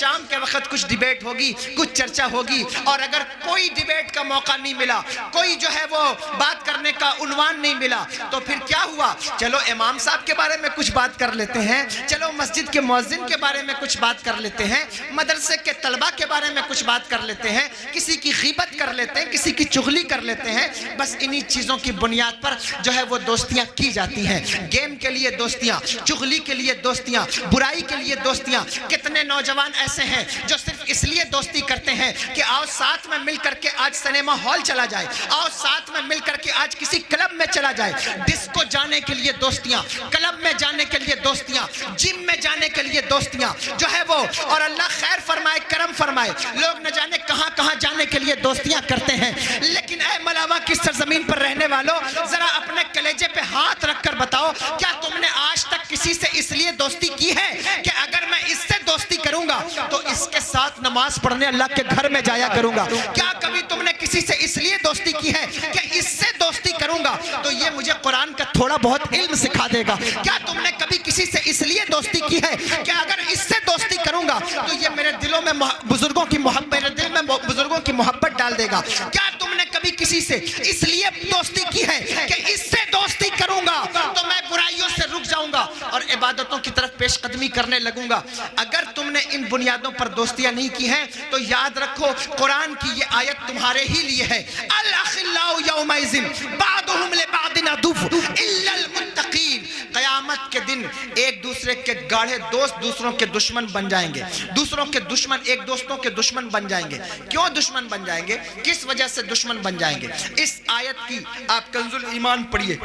شام کے وقت کچھ ڈیبیٹ ہوگی، کچھ چرچا ہوگی، اور اگر کوئی ڈیبیٹ کا موقع نہیں ملا، کوئی جو ہے وہ بات کرنے کا عنوان نہیں ملا، تو پھر کیا ہوا؟ چلو امام صاحب کے بارے میں کچھ بات کر لیتے ہیں، چلو مسجد کے مؤذن کے بارے میں کچھ بات کر لیتے ہیں، مدرسے کے طلبہ کے بارے میں کچھ بات کر لیتے ہیں، کسی کی غیبت کر لیتے ہیں، کسی کی چغلی کر لیتے ہیں۔ بس انہی چیزوں کی بنیاد پر جو ہے وہ دوستیاں کی جاتی ہیں۔ گیم کے لیے دوستیاں، چغلی کے لیے دوستیاں، برائی کے لیے دوستیاں۔ کتنے نوجوان ایسے ہیں جو صرف اس لیے دوستی کرتے ہیں کہ آؤ ساتھ میں مل کر کے آج سنیما ہال چلا جائے، آؤ ساتھ میں مل کر کے آج کسی کلب میں چلا جائے۔ ڈسکو جانے کے لیے دوستیاں، کلب میں جانے کے لیے دوستیاں، جم میں جانے کے لیے دوستیاں جو ہے وہ، اور اللہ خیر فرمائے، کرم فرمائے، لوگ نہ جانے کہاں کہاں جانے کے لیے دوستیاں کرتے ہیں۔ لیکن اے ملاوہ کی سرزمین پر رہنے والوں، ذرا اپنے کلیجے پہ ہاتھ رکھ کر بتاؤ، کیا تم نے آج تک کسی سے اس لیے دوستی کی ہے کہ اگر میں اس سے دوستی کروں گا تو اس کے ساتھ نماز پڑھنے اللہ کے گھر میں جایا کروں گا؟ کیا کبھی تم نے کسی سے اس لیے دوستی کی ہے کہ اس سے دوستی کروں گا تو یہ مجھے قرآن کا تھوڑا بہت علم سکھا دے گا؟ کیا تم نے کبھی کسی سے اس لیے دوستی کی ہے کہ اگر اس سے دوستی کروں گا تو یہ میرے دلوں میں بزرگوں کی محبت، میرے دل میں بزرگوں کی محبت ڈال دے گا؟ کیا تم نے کبھی کسی سے اس لیے دوستی کی ہے کہ اس سے دوستی کروں گا تو میں برائیوں سے رک جاؤں گا اور عبادتوں کی طرف پیش قدمی کرنے لگوں گا؟ اگر تم نے ان بنیادوں پر دوستیاں نہیں کی ہیں تو یاد رکھو قرآن کی یہ آیت تمہارے ہی لیے ہے۔ الاخلاء یومئذ بعضهم لبعض عدو الا المتقین۔ قیامت کے دن ایک دوسرے کے گاڑھے دوست دوسروں کے دشمن بن جائیں گے، دوسروں کے دشمن ایک دوستوں کے دشمن بن جائیں گے۔ کیوں دشمن بن جائیں گے؟ کس وجہ سے دشمن بن جائیں گے؟ اس آیت کی آپ کنز الایمان پڑھیے۔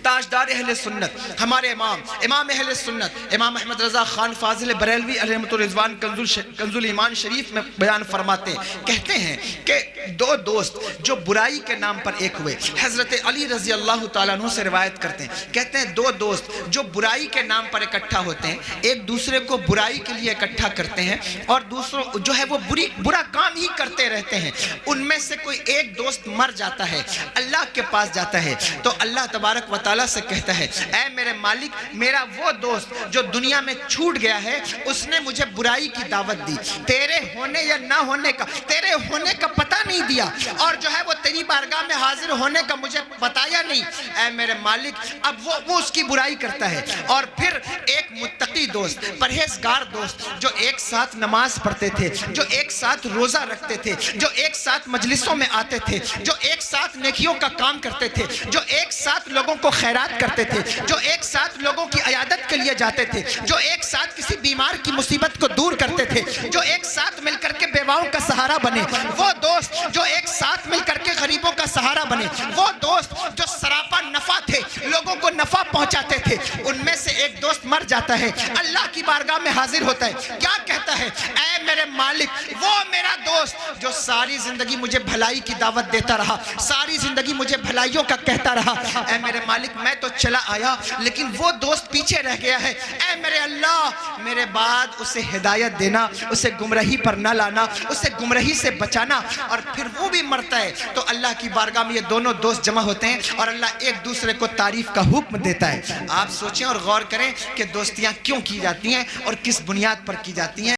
تاجدار اہل سنت، ہمارے امام اہل سنت امام احمد رضا خان فاضل بریلوی علیہ رضوان کنز الایمان شریف میں بیان فرماتے ہیں، کہتے ہیں کہ دو دوست جو برائی کے نام پر ایک ہوئے، حضرت علی رضی اللہ تعالیٰ عنہ سے روایت کرتے ہیں، کہتے ہیں دو دوست جو برائی کے نام پر اکٹھا ہوتے ہیں، ایک دوسرے کو برائی کے لیے اکٹھا کرتے ہیں اور دوسروں جو ہے وہ برا کام ہی کرتے رہتے ہیں، ان میں سے کوئی ایک دوست مر جاتا ہے، اللہ کے پاس جاتا ہے تو اللہ تبارک و تعالیٰ سے کہتا ہے، اے میرے مالک، میرا وہ دوست جو دنیا میں چھوٹ گیا ہے اس نے مجھے برائی کی دعوت دی، تیرے ہونے یا نہ ہونے کا، تیرے ہونے کا پتہ نہیں دیا اور جو ہے وہ تیری بارگاہ میں حاضر ہونے کا مجھے بتایا نہیں، اے میرے مالک۔ اب وہ اس کی برائی کرتا ہے۔ اور پھر ایک متقی دوست، پرہیزگار دوست جو ایک ساتھ نماز پڑھتے تھے، جو ایک ساتھ روزہ رکھتے تھے، جو ایک ساتھ مجلسوں میں آتے تھے، جو ایک ساتھ نیکیوں کا کام کرتے تھے، جو ایک ساتھ لوگوں کو خیرات کرتے تھے، جو ایک ساتھ لوگوں کی عیادت کے لیے جاتے تھے، جو ایک ساتھ کسی بیمار کی مصیبت کو دور کرتے تھے، جو ایک ساتھ مل کر کے بیواؤں کا سہارا بنے، وہ دوست جو ایک ساتھ مل کر کے غریبوں کا سہارا بنے، وہ دوست جو سراپا نفع تھے، لوگوں کو نفع پہنچاتے تھے، ان میں سے ایک دوست مر جاتا ہے، اللہ کی بارگاہ میں حاضر ہوتا ہے، کیا کہتا ہے؟ اے میرے مالک، وہ میرا دوست جو ساری زندگی مجھے بھلائی کی دعوت دیتا رہا، ساری زندگی مجھے بھلائیوں کا کہتا رہا، اے میرے مالک میں تو چلا آیا لیکن وہ دوست پیچھے رہ گیا ہے، اے میرے اللہ میرے بعد اسے ہدایت دینا، اسے گمراہی پر نہ لانا، اسے گمراہی سے بچانا۔ اور پھر وہ بھی مرتا ہے تو اللہ کی بارگاہ میں یہ دونوں دوست جمع ہوتے ہیں اور اللہ ایک دوسرے کو تعریف کا حکم دیتا ہے۔ آپ سوچیں اور غور کریں کہ دوستیاں کیوں کی جاتی ہیں اور کس بنیاد پر کی جاتی ہیں۔